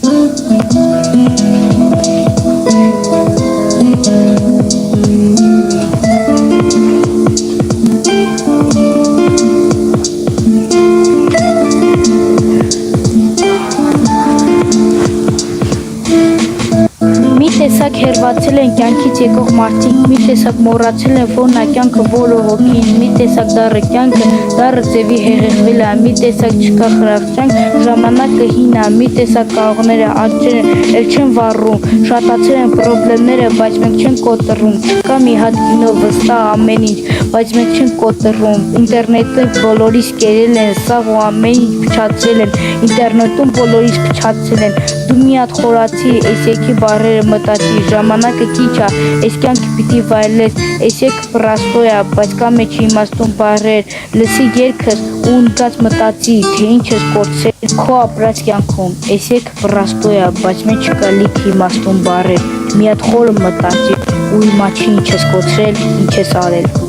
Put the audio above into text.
Մի տեսակ հերվացել են կյանքից եկող մարդիկ, մի տեսակ մոռացել են, որ նա կյանքը որը հոգին, մի տեսակ դառը կյանքը, դառը ձևի հեղեղվել է, մի տեսակ չկա խրախճանք, ժամանակը հին է, մի տեսակ կաղները աճեր են, էլ չեն վառում, շատացել են պրոբլեմները, բայց մենք չենք կոտրում, չկա մի հատ կինո վստահ ամեն ինչ, բայց մենք չենք կոտրում, ինտերնետը բոլորիս կերել են, սաղ ու ամեն ինչ փչացրել են, ինտերնետում բոլորիս փչացրել են, դու մի հատ խորացի, այս եկի բարերը մտածի, ժամանակը քիչ է, այս կյանքը պիտի վայելես, այս եկը պրաստոյ է, բայց կա մեջ իմաստուն բարեր, լսի երգս ու ընկած մտածի, թե ինչ ես կորցրել քո ապրած կյանքում, այս եկը պրաստոյ է, բայց մեջ չկա լիք իմաստուն բարեր, մի հատ խորը մտածի ու իմաչի ինչ ես կորցրել, ինչ ես արել։